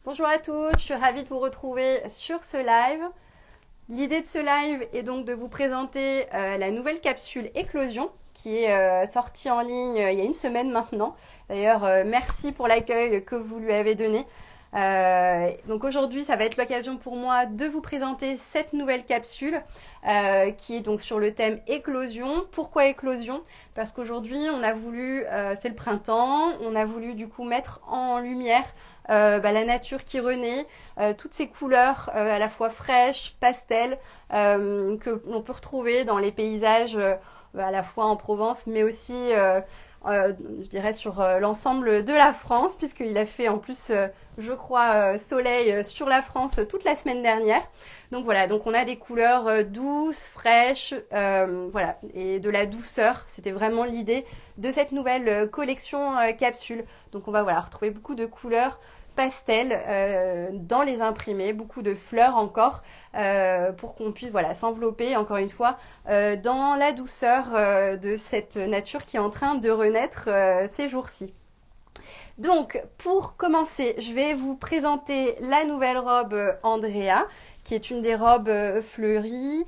Bonjour à tous, je suis ravie de vous retrouver sur ce live. L'idée de ce live est donc de vous présenter la nouvelle capsule Éclosion qui est sortie en ligne il y a une semaine maintenant. D'ailleurs, merci pour l'accueil que vous lui avez donné. Donc aujourd'hui, ça va être l'occasion pour moi de vous présenter cette nouvelle capsule qui est donc sur le thème éclosion. Pourquoi éclosion? Parce qu'aujourd'hui, on a voulu, c'est le printemps, on a voulu du coup mettre en lumière la nature qui renaît, toutes ces couleurs à la fois fraîches, pastel, que l'on peut retrouver dans les paysages à la fois en Provence, mais aussi je dirais sur l'ensemble de la France, puisqu'il a fait en plus, je crois, soleil sur la France toute la semaine dernière. Donc voilà, donc on a des couleurs douces, fraîches, voilà, et de la douceur. C'était vraiment l'idée de cette nouvelle collection capsule. Donc on va voilà retrouver beaucoup de couleurs pastel dans les imprimés, beaucoup de fleurs encore pour qu'on puisse voilà s'envelopper encore une fois dans la douceur de cette nature qui est en train de renaître ces jours-ci. Donc pour commencer, je vais vous présenter la nouvelle robe Andrea, qui est une des robes fleuries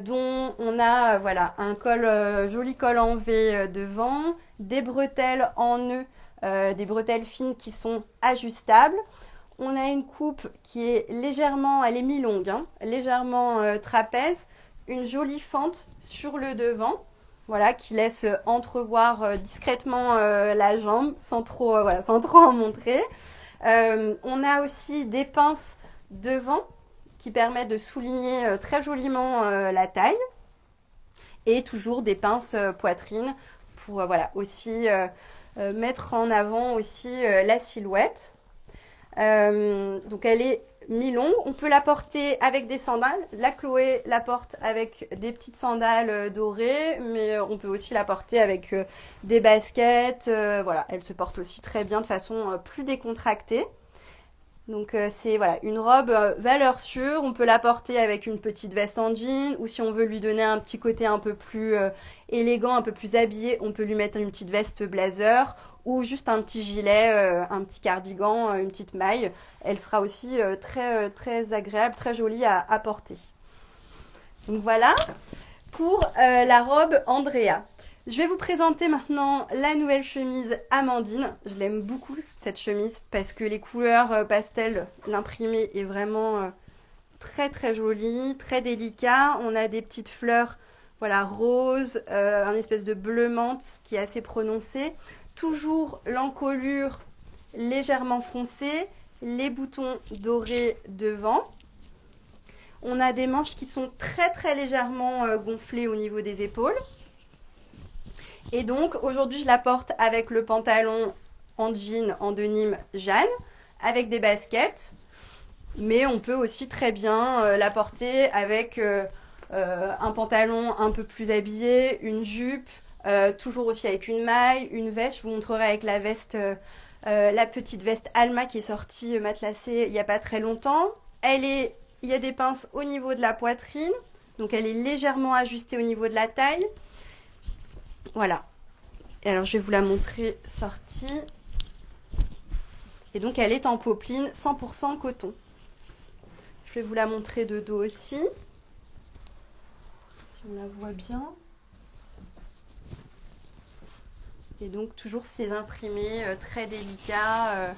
dont on a voilà un col joli col en V devant, des bretelles en nœud, des bretelles fines qui sont ajustables. On a une coupe qui est légèrement, elle est mi-longue, hein, légèrement trapèze, une jolie fente sur le devant, voilà, qui laisse entrevoir discrètement la jambe sans trop, voilà, sans trop en montrer. On a aussi des pinces devant qui permettent de souligner très joliment la taille et toujours des pinces poitrine pour voilà aussi mettre en avant aussi la silhouette. Donc elle est mi-longue. On peut la porter avec des sandales. La Chloé la porte avec des petites sandales dorées, mais on peut aussi la porter avec des baskets. Voilà, elle se porte aussi très bien de façon plus décontractée. Donc c'est voilà une robe valeur sûre. On peut la porter avec une petite veste en jean ou si on veut lui donner un petit côté un peu plus élégant, un peu plus habillé, on peut lui mettre une petite veste blazer ou juste un petit gilet, un petit cardigan, une petite maille. Elle sera aussi très agréable, très jolie à porter. Donc voilà pour la robe Andrea. Je vais vous présenter maintenant la nouvelle chemise Amandine. Je l'aime beaucoup cette chemise parce que les couleurs pastel, l'imprimé est vraiment très jolie, très délicat. On a des petites fleurs voilà, roses, un espèce de bleu menthe qui est assez prononcé. Toujours l'encolure légèrement foncée, les boutons dorés devant. On a des manches qui sont très légèrement gonflées au niveau des épaules. Et donc aujourd'hui je la porte avec le pantalon en jean en denim Jeanne, avec des baskets. Mais on peut aussi très bien la porter avec un pantalon un peu plus habillé, une jupe, toujours aussi avec une maille, une veste. Je vous montrerai avec la veste, la petite veste Alma qui est sortie matelassée il n'y a pas très longtemps. Il y a des pinces au niveau de la poitrine, donc elle est légèrement ajustée au niveau de la taille. Voilà. Et alors je vais vous la montrer sortie. Et donc elle est en popeline 100% coton. Je vais vous la montrer de dos aussi. Si on la voit bien. Et donc toujours ces imprimés très délicats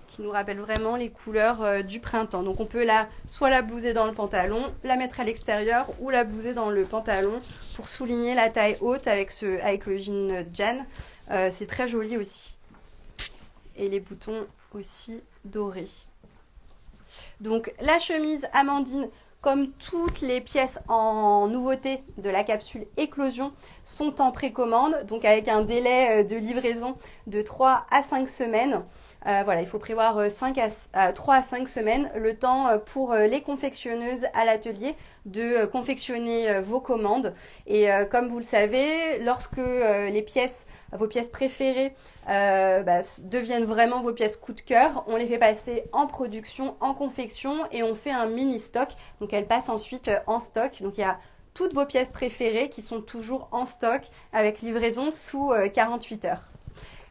qui nous rappellent vraiment les couleurs du printemps. Donc on peut soit la blouser dans le pantalon, la mettre à l'extérieur ou la blouser dans le pantalon pour souligner la taille haute avec le jean Jan. C'est très joli aussi. Et les boutons aussi dorés. Donc la chemise Amandine, comme toutes les pièces en nouveauté de la capsule Éclosion, sont en précommande, donc avec un délai de livraison de 3 à 5 semaines. Voilà, il faut prévoir 3 à 5 semaines, le temps pour les confectionneuses à l'atelier de confectionner vos commandes. Et comme vous le savez, lorsque vos pièces préférées deviennent vraiment vos pièces coup de cœur, on les fait passer en production, en confection et on fait un mini stock. Donc elles passent ensuite en stock. Donc il y a toutes vos pièces préférées qui sont toujours en stock avec livraison sous 48 heures.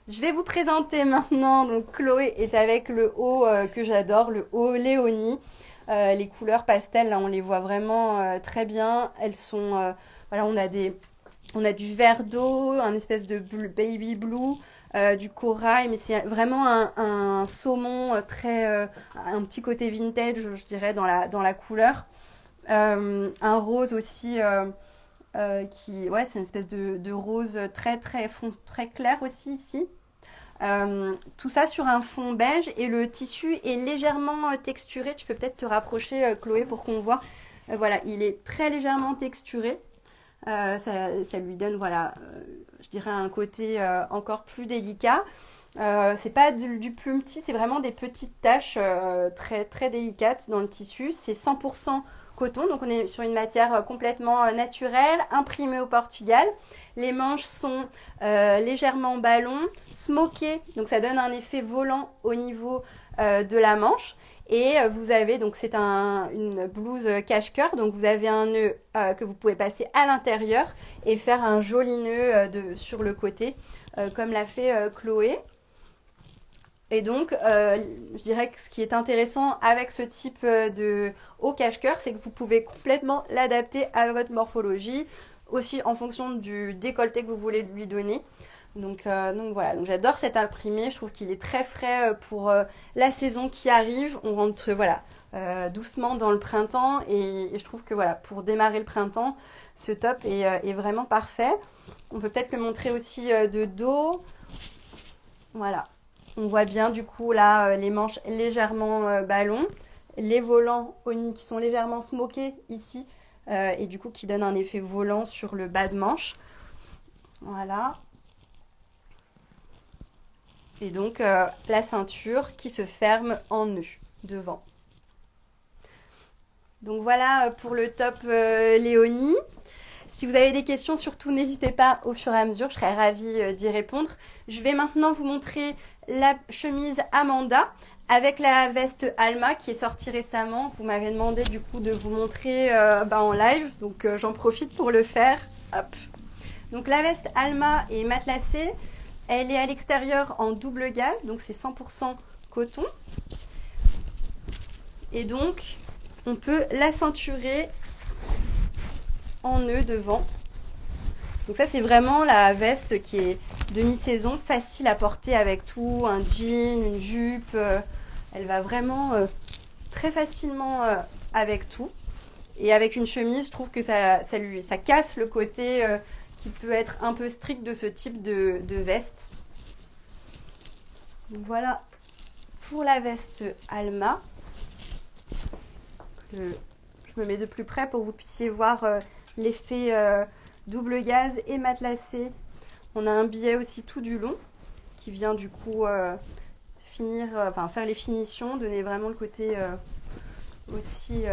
Je vais vous présenter maintenant, donc Chloé est avec le haut que j'adore, le haut Léonie. Les couleurs pastel, là on les voit vraiment très bien. Elles sont, voilà, on a du vert d'eau, un espèce de baby blue, du corail, mais c'est vraiment un saumon très, un petit côté vintage, je dirais, dans la couleur. Un rose aussi ouais, c'est une espèce de rose très très très clair aussi ici. Tout ça sur un fond beige et le tissu est légèrement texturé. Tu peux peut-être te rapprocher, Chloé, pour qu'on voit. Voilà, il est très légèrement texturé. Ça lui donne, voilà, je dirais un côté encore plus délicat. C'est pas du plumetis, c'est vraiment des petites taches très très délicates dans le tissu. C'est 100% coton, donc on est sur une matière complètement naturelle, imprimée au Portugal. Les manches sont légèrement ballon, smokées, donc ça donne un effet volant au niveau de la manche. Et vous avez, donc c'est une blouse cache-cœur, donc vous avez un nœud que vous pouvez passer à l'intérieur et faire un joli nœud sur le côté, comme l'a fait Chloé. Et donc, je dirais que ce qui est intéressant avec ce type de haut cache-cœur, c'est que vous pouvez complètement l'adapter à votre morphologie, aussi en fonction du décolleté que vous voulez lui donner. Donc voilà, donc j'adore cet imprimé, je trouve qu'il est très frais pour la saison qui arrive. On rentre voilà, doucement dans le printemps et je trouve que voilà, pour démarrer le printemps, ce top est vraiment parfait. On peut peut-être le montrer aussi de dos. Voilà. On voit bien du coup là les manches légèrement ballon, les volants qui sont légèrement smokés ici et du coup qui donnent un effet volant sur le bas de manche. Voilà. Et donc la ceinture qui se ferme en nœud devant. Donc voilà pour le top Léonie. Si vous avez des questions, surtout n'hésitez pas au fur et à mesure, je serais ravie d'y répondre. Je vais maintenant vous montrer la chemise Amanda avec la veste Alma qui est sortie récemment. Vous m'avez demandé du coup de vous montrer en live, donc j'en profite pour le faire. Hop. Donc la veste Alma est matelassée, elle est à l'extérieur en double gaze, donc c'est 100% coton. Et donc on peut la ceinturer en nœud devant. Donc ça c'est vraiment la veste qui est demi-saison, facile à porter avec tout, un jean, une jupe. Elle va vraiment très facilement avec tout. Et avec une chemise, je trouve que ça casse le côté qui peut être un peu strict de ce type de veste. Donc voilà pour la veste Alma. Je me mets de plus près pour que vous puissiez voir l'effet double gaze et matelassé. On a un billet aussi tout du long qui vient du coup faire les finitions, donner vraiment le côté aussi,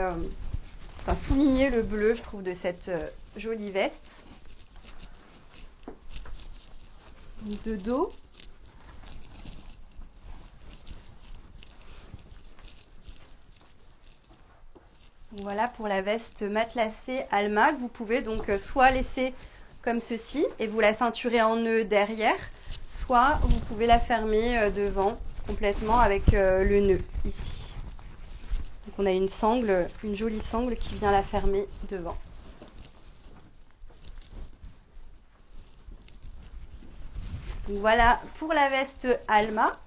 souligner le bleu, je trouve, de cette jolie veste. De dos. Voilà pour la veste matelassée Alma que vous pouvez donc soit laisser comme ceci et vous la ceinturez en nœud derrière, soit vous pouvez la fermer devant complètement avec le nœud ici. Donc on a une sangle, une jolie sangle qui vient la fermer devant. Donc voilà pour la veste Alma.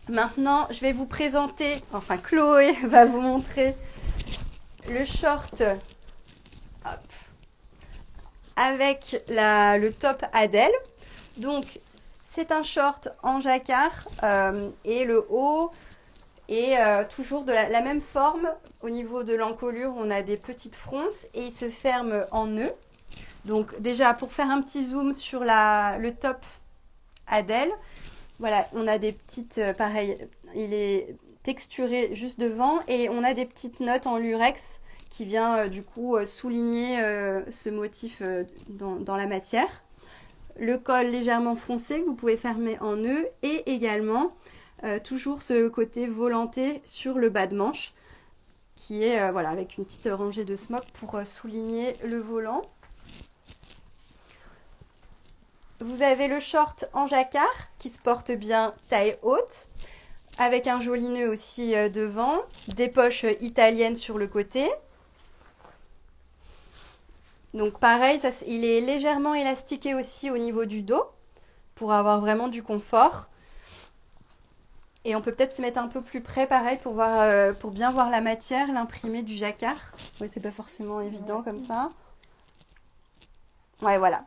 Maintenant, je vais vous présenter, enfin Chloé va vous montrer le short avec le top Adèle. Donc c'est un short en jacquard et le haut est toujours de la même forme. Au niveau de l'encolure, on a des petites fronces et il se ferme en nœud. Donc déjà pour faire un petit zoom sur le top Adèle, voilà, on a des petites, pareil, il est texturé juste devant et on a des petites notes en lurex qui vient du coup souligner ce motif dans la matière. Le col légèrement foncé que vous pouvez fermer en nœud et également toujours ce côté volanté sur le bas de manche qui est voilà, avec une petite rangée de smock pour souligner le volant. vous avez le short en jacquard qui se porte bien taille haute, avec un joli nœud aussi devant, des poches italiennes sur le côté. Donc pareil, il est légèrement élastiqué aussi au niveau du dos pour avoir vraiment du confort. Et on peut peut-être se mettre un peu plus près, pareil, pour bien voir la matière, l'imprimé du jacquard. Oui, c'est pas forcément évident comme ça. Ouais, voilà.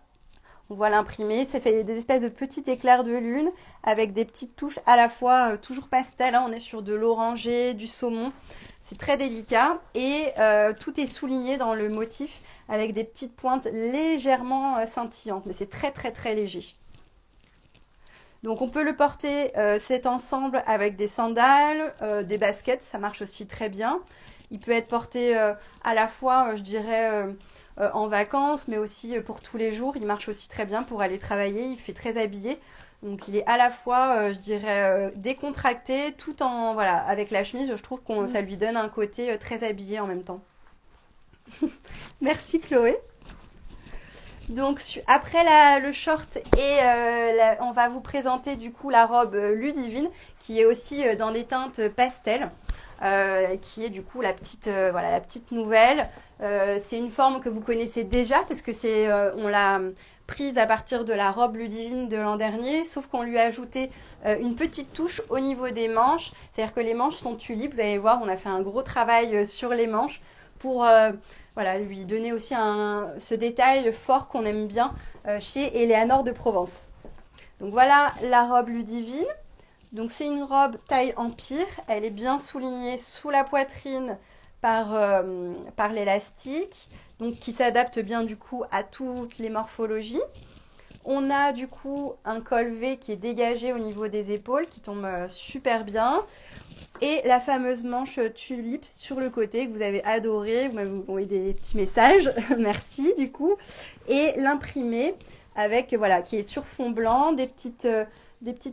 On voit l'imprimé, ça fait des espèces de petits éclairs de lune avec des petites touches à la fois toujours pastel, hein, on est sur de l'orangé, du saumon, c'est très délicat et tout est souligné dans le motif avec des petites pointes légèrement scintillantes, mais c'est très très très léger. Donc on peut le porter cet ensemble avec des sandales, des baskets, ça marche aussi très bien. Il peut être porté à la fois, je dirais, en vacances, mais aussi pour tous les jours. Il marche aussi très bien pour aller travailler. Il fait très habillé. Donc il est à la fois, je dirais, décontracté, tout en, voilà, avec la chemise, je trouve que ça lui donne un côté très habillé en même temps. Merci Chloé. Donc après le short et on va vous présenter du coup la robe Ludivine qui est aussi dans des teintes pastel, qui est du coup la petite nouvelle. C'est une forme que vous connaissez déjà parce que on l'a prise à partir de la robe Ludivine de l'an dernier, sauf qu'on lui a ajouté une petite touche au niveau des manches. C'est-à-dire que les manches sont tulipes. Vous allez voir, on a fait un gros travail sur les manches pour lui donner aussi ce détail fort qu'on aime bien chez Eleanor de Provence. Donc voilà la robe Ludivine. Donc c'est une robe taille empire. Elle est bien soulignée sous la poitrine par l'élastique, donc qui s'adapte bien du coup à toutes les morphologies. On a du coup un col V qui est dégagé au niveau des épaules, qui tombe super bien. Et la fameuse manche tulipe sur le côté que vous avez adoré, vous m'avez envoyé des petits messages, merci du coup. Et l'imprimé avec, voilà, qui est sur fond blanc, des petites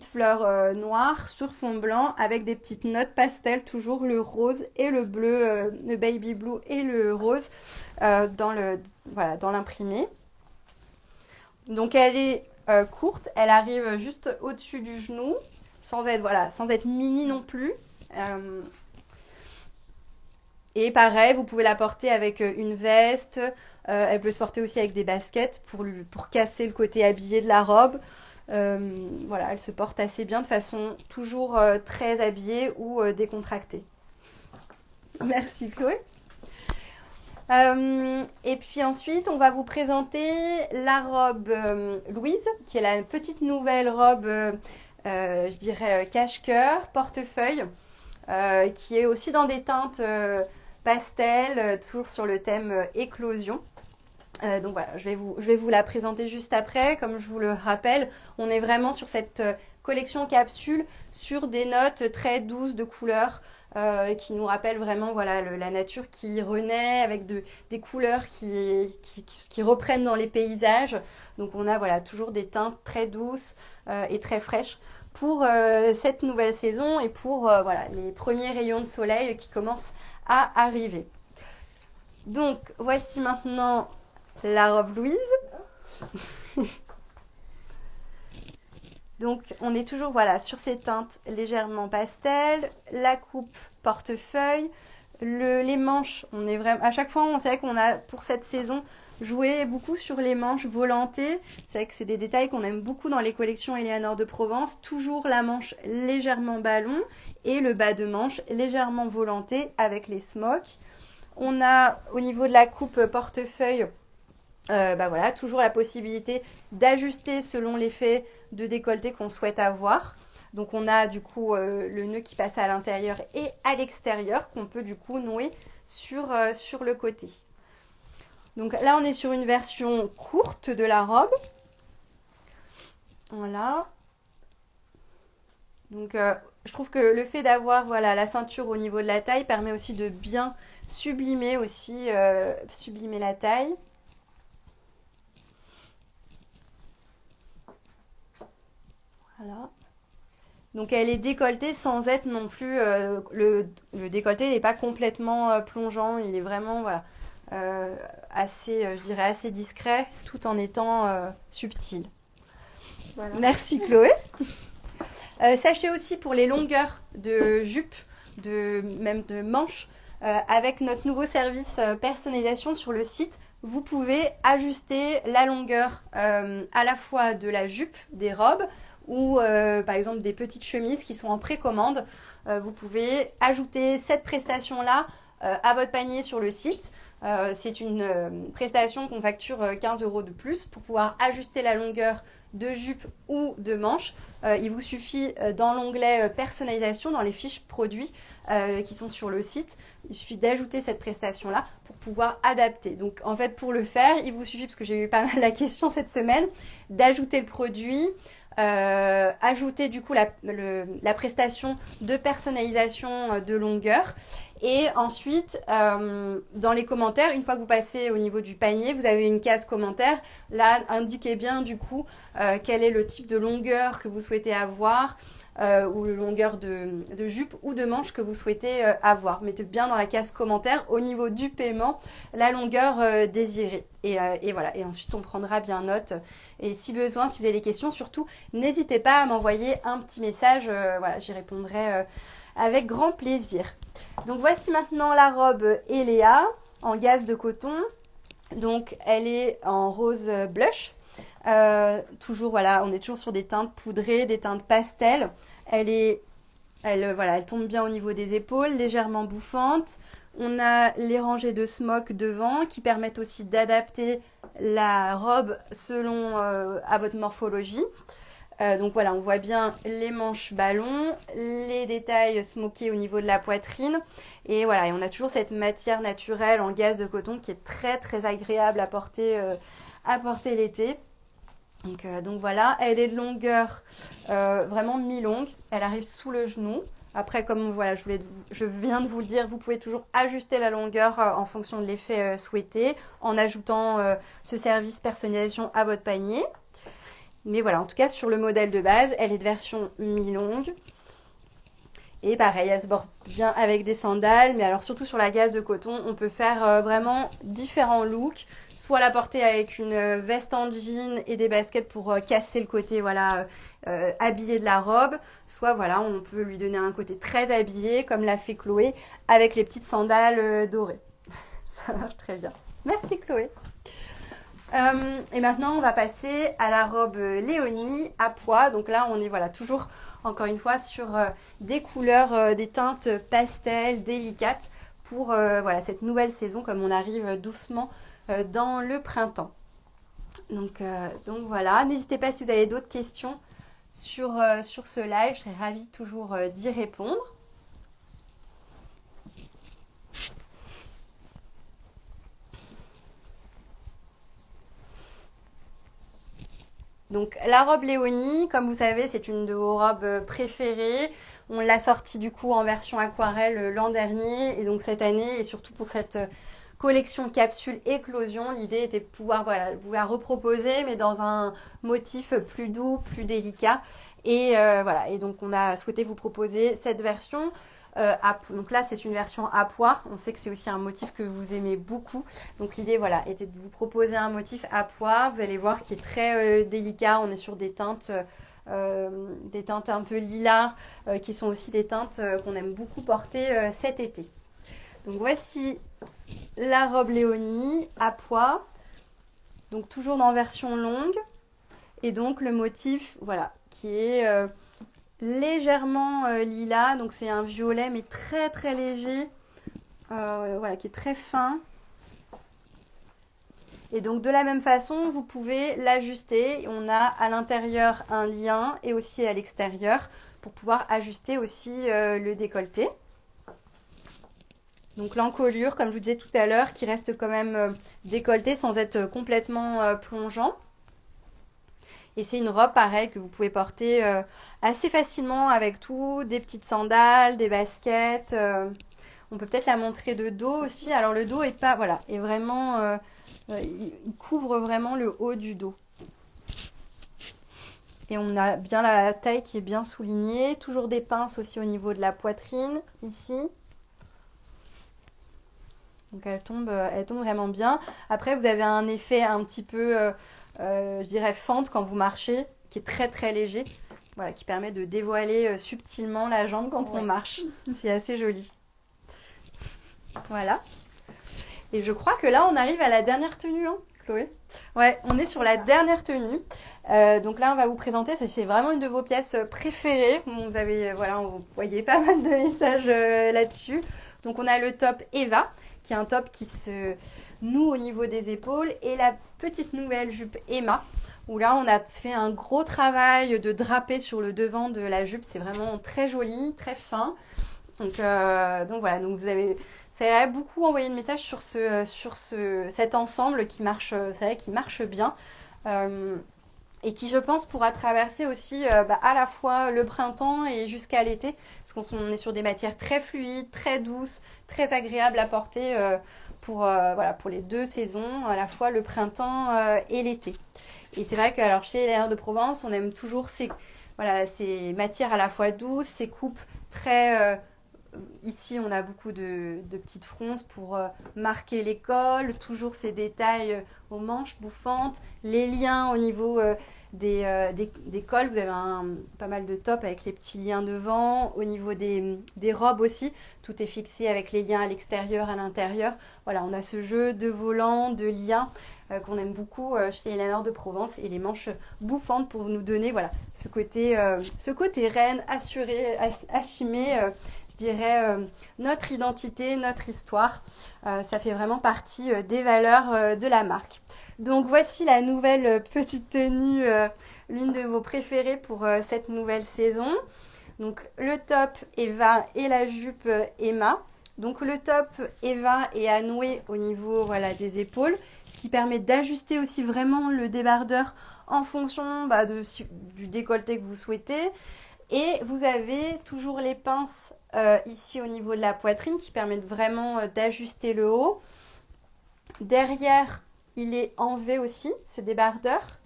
fleurs noires sur fond blanc avec des petites notes pastel, toujours le rose et le bleu, le baby blue et le rose dans l'imprimé. Donc elle est courte, elle arrive juste au-dessus du genou, sans être mini non plus. Et pareil, vous pouvez la porter avec une veste. Elle peut se porter aussi avec des baskets pour casser le côté habillé de la robe. Elle se porte assez bien de façon toujours très habillée ou décontractée. Merci Chloé. Et puis ensuite, on va vous présenter la robe Louise, qui est la petite nouvelle robe, je dirais, cache-cœur, portefeuille. Qui est aussi dans des teintes pastel, toujours sur le thème éclosion. Donc voilà, je vais vous la présenter juste après. Comme je vous le rappelle, on est vraiment sur cette collection capsule sur des notes très douces de couleurs qui nous rappellent vraiment la nature qui renaît avec des couleurs qui reprennent dans les paysages. Donc on a toujours des teintes très douces et très fraîches pour cette nouvelle saison et pour les premiers rayons de soleil qui commencent à arriver. Donc voici maintenant la robe Louise. Donc on est toujours sur ces teintes légèrement pastel, la coupe portefeuille, les manches, on est vraiment à chaque fois on sait qu'on a pour cette saison joué beaucoup sur les manches volantées. C'est vrai que c'est des détails qu'on aime beaucoup dans les collections Eleanor de Provence. Toujours la manche légèrement ballon et le bas de manche légèrement volanté avec les smocks. On a au niveau de la coupe portefeuille toujours la possibilité d'ajuster selon l'effet de décolleté qu'on souhaite avoir. Donc on a du coup le nœud qui passe à l'intérieur et à l'extérieur qu'on peut du coup nouer sur le côté. Donc là on est sur une version courte de la robe. Voilà. Donc je trouve que le fait d'avoir la ceinture au niveau de la taille permet aussi de bien sublimer la taille. Voilà. Donc elle est décolletée sans être non plus le décolleté n'est pas complètement plongeant, il est vraiment assez je dirais assez discret tout en étant subtil. Voilà. Merci Chloé. Sachez aussi pour les longueurs de jupe, même de manches, avec notre nouveau service personnalisation sur le site, vous pouvez ajuster la longueur à la fois de la jupe, des robes ou par exemple des petites chemises qui sont en précommande. Vous pouvez ajouter cette prestation-là à votre panier sur le site. C'est une prestation qu'on facture 15 € de plus pour pouvoir ajuster la longueur de jupe ou de manche. Il vous suffit dans l'onglet personnalisation, dans les fiches produits qui sont sur le site, il suffit d'ajouter cette prestation-là pour pouvoir adapter. Donc en fait pour le faire, il vous suffit, parce que j'ai eu pas mal la question cette semaine, d'ajouter le produit, ajouter du coup la prestation de personnalisation de longueur. Et ensuite, dans les commentaires, une fois que vous passez au niveau du panier, vous avez une case commentaire. Là, indiquez bien du coup quel est le type de longueur que vous souhaitez avoir ou la longueur de jupe ou de manche que vous souhaitez avoir. Mettez bien dans la case commentaire au niveau du paiement la longueur désirée. Et voilà. Et ensuite, on prendra bien note. Et si besoin, si vous avez des questions, surtout, n'hésitez pas à m'envoyer un petit message. Voilà, j'y répondrai avec grand plaisir. Donc voici maintenant la robe Eléa en gaze de coton. Donc elle est en rose blush. Toujours voilà, on est toujours sur des teintes poudrées, des teintes pastel. Elle tombe bien au niveau des épaules, légèrement bouffante. On a les rangées de smock devant qui permettent aussi d'adapter la robe selon à votre morphologie. Donc voilà, on voit bien les manches ballons, les détails smokés au niveau de la poitrine. Et voilà, et on a toujours cette matière naturelle en gaze de coton qui est très très agréable à porter l'été. Donc voilà, elle est de longueur vraiment mi-longue. Elle arrive sous le genou. Après, comme voilà, je viens de vous le dire, vous pouvez toujours ajuster la longueur en fonction de l'effet souhaité en ajoutant ce service personnalisation à votre panier. Mais voilà, en tout cas, sur le modèle de base, elle est de version mi-longue. Et pareil, elle se porte bien avec des sandales. Mais alors, surtout sur la gaze de coton, on peut faire vraiment différents looks. Soit la porter avec une veste en jean et des baskets pour casser le côté voilà, habillé de la robe. Soit voilà, on peut lui donner un côté très habillé, comme l'a fait Chloé, avec les petites sandales dorées. Ça marche très bien. Merci Chloé. Et maintenant, on va passer à la robe Léonie à pois. Donc là, on est voilà, toujours, encore une fois, sur des couleurs, des teintes pastel, délicates pour voilà, cette nouvelle saison, comme on arrive doucement dans le printemps. Donc voilà, n'hésitez pas si vous avez d'autres questions sur ce live. Je serais ravie toujours d'y répondre. Donc la robe Léonie, comme vous savez, c'est une de vos robes préférées. On l'a sortie du coup en version aquarelle l'an dernier et donc cette année et surtout pour cette collection capsule éclosion, l'idée était de pouvoir voilà, vous la reproposer mais dans un motif plus doux, plus délicat. Et voilà, et donc on a souhaité vous proposer cette version. Donc là c'est une version à pois, on sait que c'est aussi un motif que vous aimez beaucoup, donc l'idée voilà était de vous proposer un motif à pois, vous allez voir qui est très délicat, on est sur des teintes un peu lilas qui sont aussi des teintes qu'on aime beaucoup porter cet été. Donc voici la robe Léonie à pois, donc toujours dans version longue et donc le motif voilà qui est légèrement lilas, donc c'est un violet mais très très léger, voilà, qui est très fin. Et donc de la même façon, vous pouvez l'ajuster. On a à l'intérieur un lien et aussi à l'extérieur pour pouvoir ajuster aussi le décolleté. Donc l'encolure, comme je vous disais tout à l'heure, qui reste quand même décolleté sans être complètement plongeant. Et c'est une robe, pareil, que vous pouvez porter assez facilement avec tout, des petites sandales, des baskets. On peut peut-être la montrer de dos aussi. Alors le dos est pas, voilà, est vraiment, il couvre vraiment le haut du dos. Et on a bien la taille qui est bien soulignée. Toujours des pinces aussi au niveau de la poitrine, ici. Donc elle tombe vraiment bien. Après, vous avez un effet un petit peu, je dirais, fente quand vous marchez, qui est très très léger, voilà, qui permet de dévoiler subtilement la jambe quand on marche. C'est assez joli. Voilà. Et je crois que là, on arrive à la dernière tenue, hein, Chloé. Ouais, on est sur la dernière tenue. Donc là, on va vous présenter, c'est vraiment une de vos pièces préférées. Vous avez, voilà, vous voyez pas mal de messages là-dessus. Donc on a le top Eva, qui est un top qui se noue au niveau des épaules, et la petite nouvelle jupe Emma, où là, on a fait un gros travail de drapé sur le devant de la jupe. C'est vraiment très joli, très fin. Donc voilà, donc vous avez... Ça a beaucoup envoyé de messages sur cet ensemble qui marche, c'est vrai, qui marche bien. Et qui, je pense, pourra traverser aussi à la fois le printemps et jusqu'à l'été, parce qu'on est sur des matières très fluides, très douces, très agréables à porter pour les 2 saisons, à la fois le printemps et l'été. Et c'est vrai que alors, chez les Airs de Provence, on aime toujours ces matières à la fois douces, ces coupes très... ici, on a beaucoup de petites fronces pour marquer les cols, toujours ces détails aux manches bouffantes, les liens au niveau des cols. Vous avez pas mal de tops avec les petits liens devant. Au niveau des robes aussi, tout est fixé avec les liens à l'extérieur, à l'intérieur. Voilà, on a ce jeu de volants, de liens qu'on aime beaucoup chez Eleanor de Provence, et les manches bouffantes pour nous donner voilà, ce côté reine, assuré, assumé. Je dirais, notre identité, notre histoire. Ça fait vraiment partie des valeurs de la marque. Donc voici la nouvelle petite tenue, l'une de vos préférées pour cette nouvelle saison. Donc le top Eva et la jupe Emma. Donc le top Eva est à nouer au niveau des épaules, ce qui permet d'ajuster aussi vraiment le débardeur en fonction du décolleté que vous souhaitez. Et vous avez toujours les pinces ici au niveau de la poitrine qui permettent vraiment d'ajuster le haut. Derrière, il est en V aussi, ce débardeur.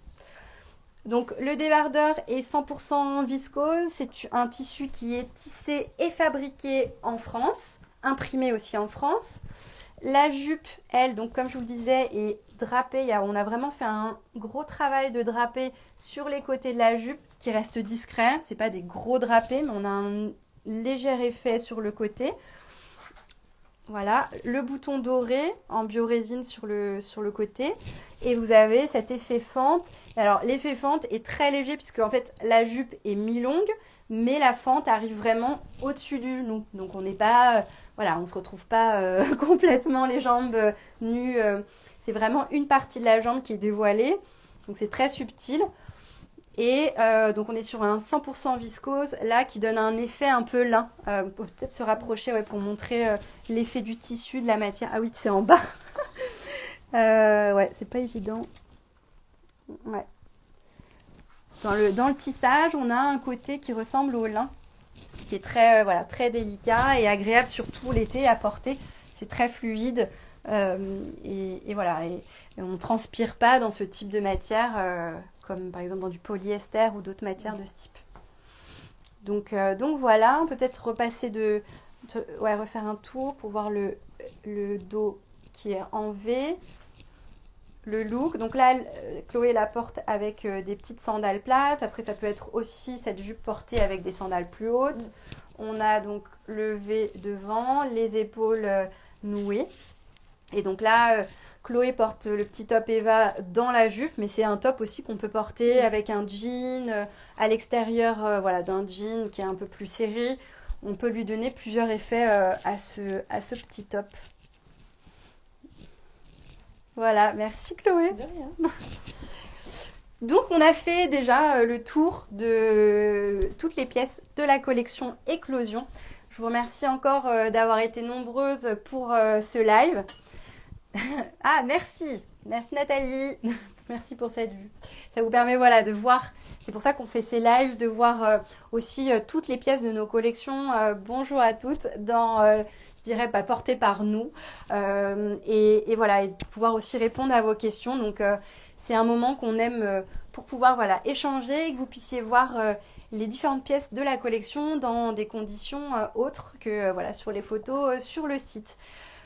Donc le débardeur est 100% viscose. C'est un tissu qui est tissé et fabriqué en France, imprimé aussi en France. La jupe, elle, donc comme je vous le disais, est drapée. On a vraiment fait un gros travail de drapé sur les côtés de la jupe qui reste discret. C'est pas des gros drapés, mais on a un léger effet sur le côté. Voilà, le bouton doré en biorésine sur le côté. Et vous avez cet effet fente. Alors l'effet fente est très léger puisque en fait la jupe est mi-longue, mais la fente arrive vraiment au-dessus du genou. Donc on n'est pas, on se retrouve pas complètement les jambes nues. C'est vraiment une partie de la jambe qui est dévoilée. Donc c'est très subtil. Et donc on est sur un 100% viscose là qui donne un effet un peu lin. On peut peut-être se rapprocher pour montrer l'effet du tissu, de la matière. Ah oui, c'est en bas. C'est pas évident. Ouais. Dans le tissage, on a un côté qui ressemble au lin, qui est très, très délicat et agréable, surtout l'été à porter. C'est très fluide et on ne transpire pas dans ce type de matière, comme par exemple dans du polyester ou d'autres matières de ce type. Donc voilà, on peut peut-être repasser refaire un tour pour voir le dos qui est en V. Le look, donc là Chloé la porte avec des petites sandales plates. Après ça peut être aussi cette jupe portée avec des sandales plus hautes. On a donc le V devant, les épaules nouées. Et donc là Chloé porte le petit top Eva dans la jupe, mais c'est un top aussi qu'on peut porter avec un jean à l'extérieur d'un jean qui est un peu plus serré. On peut lui donner plusieurs effets à ce petit top. Voilà, merci Chloé. De rien. Donc on a fait déjà le tour de toutes les pièces de la collection Éclosion. Je vous remercie encore d'avoir été nombreuses pour ce live. Ah, merci Nathalie. Merci pour cette vue. Ça vous permet de voir, c'est pour ça qu'on fait ces lives, de voir aussi toutes les pièces de nos collections. Bonjour à toutes, je dirais portées par nous. Et de pouvoir aussi répondre à vos questions. Donc c'est un moment qu'on aime pour pouvoir échanger et que vous puissiez voir les différentes pièces de la collection dans des conditions autres que voilà, sur les photos sur le site.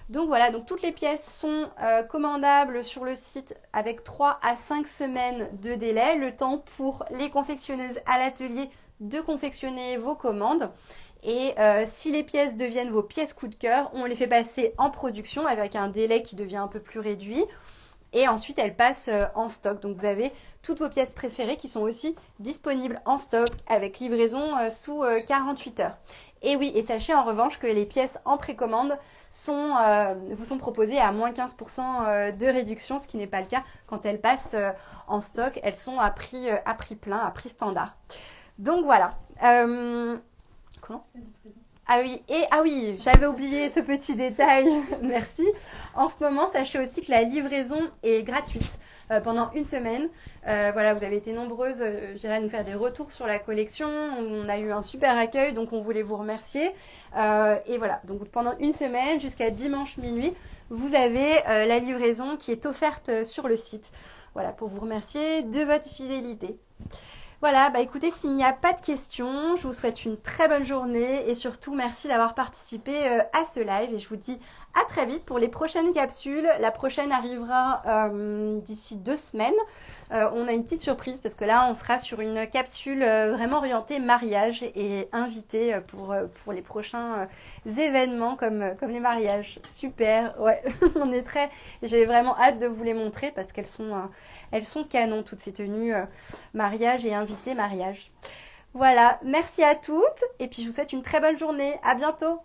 Donc voilà, donc toutes les pièces sont commandables sur le site avec 3 à 5 semaines de délai, le temps pour les confectionneuses à l'atelier de confectionner vos commandes. Et si les pièces deviennent vos pièces coup de cœur, on les fait passer en production avec un délai qui devient un peu plus réduit. Et ensuite, elles passent en stock. Donc, vous avez toutes vos pièces préférées qui sont aussi disponibles en stock avec livraison sous 48 heures. Et oui, et sachez en revanche que les pièces en précommande vous sont proposées à moins 15% de réduction, ce qui n'est pas le cas quand elles passent en stock. Elles sont à prix plein, à prix standard. Donc voilà. Comment ? Ah oui, j'avais oublié ce petit détail. Merci. En ce moment, sachez aussi que la livraison est gratuite pendant une semaine. Voilà, vous avez été nombreuses, à nous faire des retours sur la collection. On a eu un super accueil, donc on voulait vous remercier. Et voilà, donc pendant une semaine, jusqu'à dimanche minuit, vous avez la livraison qui est offerte sur le site. Voilà, pour vous remercier de votre fidélité. Voilà, bah écoutez, s'il n'y a pas de questions, je vous souhaite une très bonne journée et surtout merci d'avoir participé à ce live et je vous dis à très vite pour les prochaines capsules. La prochaine arrivera d'ici 2 semaines. On a une petite surprise parce que là, on sera sur une capsule vraiment orientée mariage et invité pour les prochains événements comme les mariages. Super, ouais, j'ai vraiment hâte de vous les montrer parce qu'elles sont canon, toutes ces tenues mariage et invité mariage. Voilà, merci à toutes et puis je vous souhaite une très bonne journée. À bientôt.